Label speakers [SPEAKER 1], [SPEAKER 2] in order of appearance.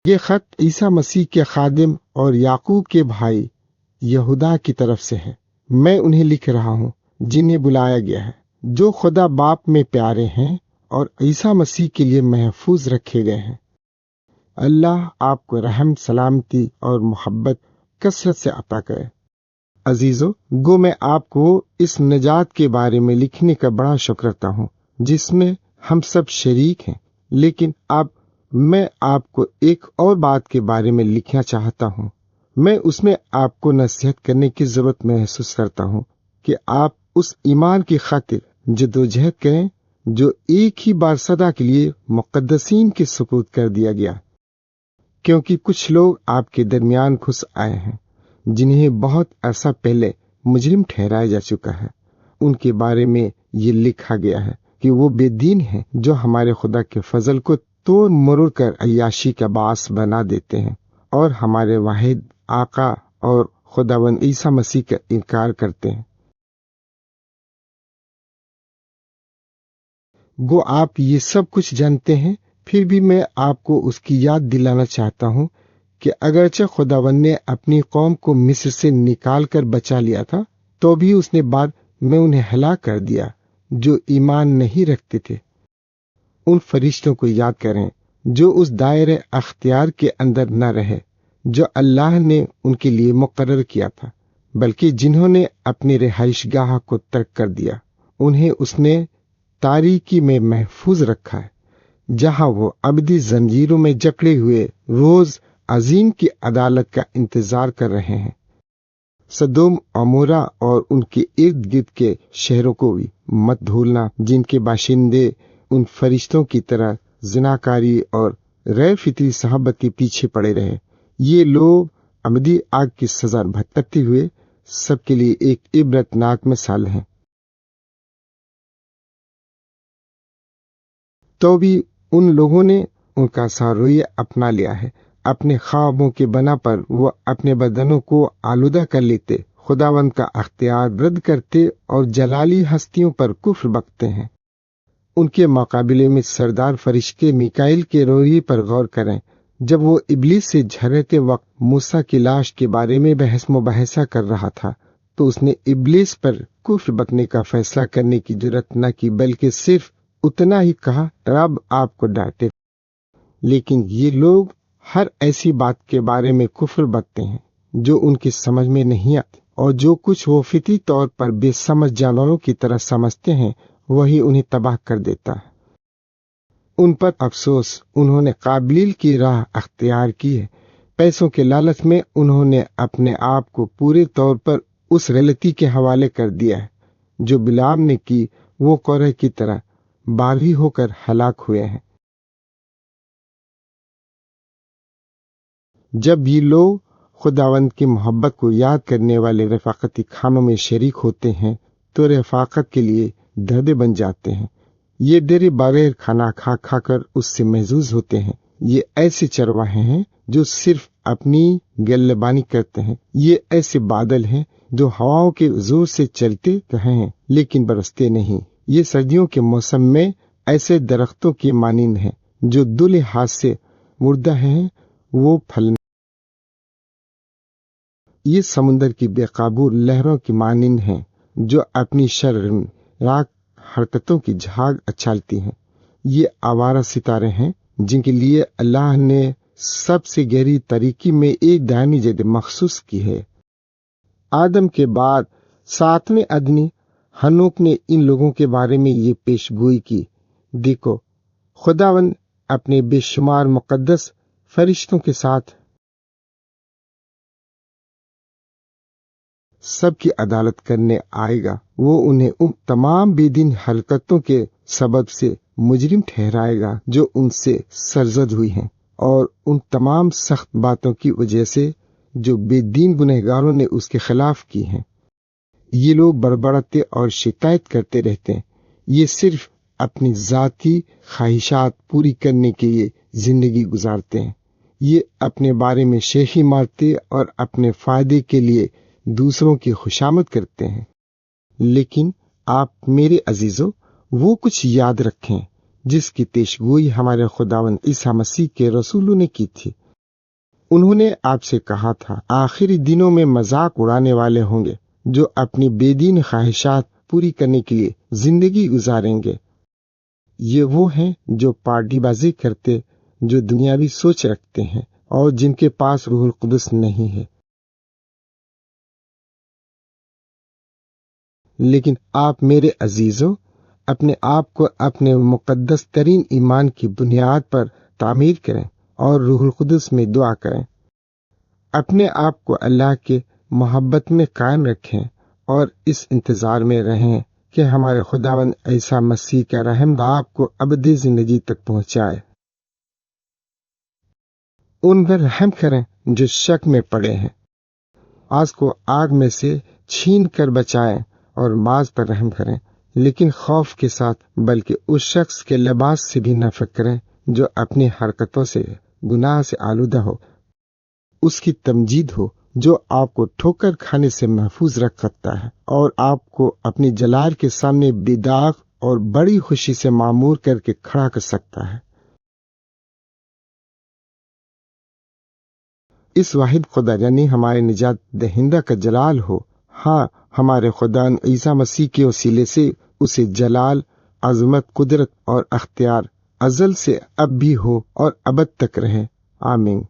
[SPEAKER 1] یہ خط عیسیٰ مسیح کے خادم اور یعقوب کے بھائی یہودا کی طرف سے ہے۔ میں انہیں لکھ رہا ہوں جنہیں بلایا گیا ہے، جو خدا باپ میں پیارے ہیں اور عیسیٰ مسیح کے لیے محفوظ رکھے گئے ہیں۔ اللہ آپ کو رحم، سلامتی اور محبت کثرت سے عطا کرے۔ عزیزو، گو میں آپ کو اس نجات کے بارے میں لکھنے کا بڑا شوق رکھتا ہوں جس میں ہم سب شریک ہیں، لیکن اب میں آپ کو ایک اور بات کے بارے میں لکھنا چاہتا ہوں۔ میں اس میں آپ کو نصیحت کرنے کی ضرورت محسوس کرتا ہوں کہ آپ اس ایمان کی خاطر جدوجہد کریں جو ایک ہی بار سدا کے لیے مقدسین کے سپرد کر دیا گیا، کیونکہ کچھ لوگ آپ کے درمیان گھس آئے ہیں جنہیں بہت عرصہ پہلے مجرم ٹھہرایا جا چکا ہے۔ ان کے بارے میں یہ لکھا گیا ہے کہ وہ بے دین ہیں جو ہمارے خدا کے فضل کو توڑ مروڑ کر عیاشی کا باعث بنا دیتے ہیں اور ہمارے واحد آقا اور خداوند عیسیٰ مسیح کا انکار کرتے ہیں۔ گو آپ یہ سب کچھ جانتے ہیں، پھر بھی میں آپ کو اس کی یاد دلانا چاہتا ہوں کہ اگرچہ خداوند نے اپنی قوم کو مصر سے نکال کر بچا لیا تھا، تو بھی اس نے بعد میں انہیں ہلاک کر دیا جو ایمان نہیں رکھتے تھے۔ ان فرشتوں کو یاد کریں جو اس دائرے اختیار کے اندر نہ رہے جو اللہ نے ان کے لیے مقرر کیا تھا، بلکہ جنہوں نے اپنی رہائش گاہ کو ترک کر دیا۔ انہیں اس نے تاریکی میں محفوظ رکھا ہے، جہاں وہ ابدی زنجیروں میں جکڑے ہوئے روز عظیم کی عدالت کا انتظار کر رہے ہیں۔ سدوم عمورہ اور ان کے ارد گرد کے شہروں کو بھی مت بھولنا، جن کے باشندے ان فرشتوں کی طرح زناکاری اور غیر فطری صحبت کے پیچھے پڑے رہے۔ یہ لوگ ابدی آگ کی سزا بھگتتے ہوئے سب کے لیے ایک عبرتناک مثال ہیں۔ تو بھی ان لوگوں نے ان کا سارویہ اپنا لیا ہے۔ اپنے خوابوں کے بنا پر وہ اپنے بدنوں کو آلودہ کر لیتے، خداوند کا اختیار رد کرتے اور جلالی ہستیوں پر کفر بکتے ہیں۔ ان کے مقابلے میں سردار فرشتے میکائیل کے رویے پر غور کریں۔ جب وہ ابلیس سے جھگڑتے وقت موسیٰ کی لاش کے بارے میں بحث مباحثہ کر رہا تھا، تو اس نے ابلیس پر کفر بکنے کا فیصلہ کرنے کی جرات نہ کی، بلکہ صرف اتنا ہی کہا، رب آپ کو ڈانٹے۔ لیکن یہ لوگ ہر ایسی بات کے بارے میں کفر بکتے ہیں جو ان کی سمجھ میں نہیں آتی، اور جو کچھ وہ فطری طور پر بے سمجھ جانوروں کی طرح سمجھتے ہیں وہی انہیں تباہ کر دیتا ہے۔ ان پر افسوس، انہوں نے قابلیل کی راہ اختیار کی ہے۔ پیسوں کے لالچ میں انہوں نے اپنے آپ کو پورے طور پر اس غلطی کے حوالے کر دیا ہے جو بلعام نے کی۔ وہ قورہ کی طرح باغی ہو کر ہلاک ہوئے ہیں۔ جب یہ لوگ خداوند کی محبت کو یاد کرنے والے رفاقتی کھانوں میں شریک ہوتے ہیں تو رفاقت کے لیے دھردے بن جاتے ہیں۔ یہ ڈرے بغیر کھانا کھا کھا کر اس سے محظوظ ہوتے ہیں۔ یہ ایسے چرواہے ہیں جو صرف اپنی گلبانی کرتے ہیں۔ یہ ایسے بادل ہیں جو ہواؤں کے زور سے چلتے رہے ہیں لیکن برستے نہیں۔ یہ سردیوں کے موسم میں ایسے درختوں کی مانند ہیں جو دل ہاتھ سے مردہ ہیں، وہ پھل۔ یہ سمندر کی بے قابو لہروں کی مانند ہیں جو اپنی شرمناک حرکتوں کی جھاگ اچھالتی ہیں۔ یہ آوارہ ستارے ہیں جن کے لیے اللہ نے سب سے گہری تاریکی میں ایک دائمی جگہ مخصوص کی ہے۔ آدم کے بعد 7ویں آدمی ہنوک نے ان لوگوں کے بارے میں یہ پیش گوئی کی، دیکھو، خداوند اپنے بے شمار مقدس فرشتوں کے ساتھ سب کی عدالت کرنے آئے گا۔ وہ انہیں ان تمام بے دین حرکتوں کے سبب سے مجرم ٹھہرائے گا جو ان سے سرزد ہوئی ہیں، اور ان تمام سخت باتوں کی وجہ سے جو بے دین گنہگاروں نے اس کے خلاف کی ہیں۔ یہ لوگ بڑبڑاتے اور شکایت کرتے رہتے ہیں۔ یہ صرف اپنی ذاتی خواہشات پوری کرنے کے لیے زندگی گزارتے ہیں۔ یہ اپنے بارے میں شیخی مارتے اور اپنے فائدے کے لیے دوسروں کی خوشامد کرتے ہیں۔ لیکن آپ میرے عزیزو، وہ کچھ یاد رکھیں جس کی پیشگوئی ہمارے خداوند عیسیٰ مسیح کے رسولوں نے کی تھی۔ انہوں نے آپ سے کہا تھا آخری دنوں میں مذاق اڑانے والے ہوں گے جو اپنی بے دین خواہشات پوری کرنے کے لیے زندگی گزاریں گے۔ یہ وہ ہیں جو پارٹی بازی کرتے، جو دنیاوی سوچ رکھتے ہیں اور جن کے پاس روح القدس نہیں ہے۔ لیکن آپ میرے عزیزوں، اپنے آپ کو اپنے مقدس ترین ایمان کی بنیاد پر تعمیر کریں اور روح القدس میں دعا کریں۔ اپنے آپ کو اللہ کے محبت میں قائم رکھیں اور اس انتظار میں رہیں کہ ہمارے خداوند عیسی مسیح کا رحم آپ کو ابدی زندگی تک پہنچائے۔ ان پر رحم کریں جو شک میں پڑے ہیں، آج کو آگ میں سے چھین کر بچائیں، اور بعض پر رحم کریں لیکن خوف کے ساتھ، بلکہ اس شخص کے لباس سے بھی نفرت کریں جو اپنی حرکتوں سے گناہ سے آلودہ ہو۔ اس کی تمجید ہو جو آپ کو ٹھوکر کھانے سے محفوظ رکھ سکتا ہے اور آپ کو اپنی جلال کے سامنے بے داغ اور بڑی خوشی سے معمور کر کے کھڑا کر سکتا ہے۔ اس واحد خدا یعنی ہمارے نجات دہندہ کا جلال ہو، ہاں ہمارے خدا عیسی مسیح کے وسیلے سے اسے جلال، عظمت، قدرت اور اختیار ازل سے اب بھی ہو اور ابد تک رہے، آمین۔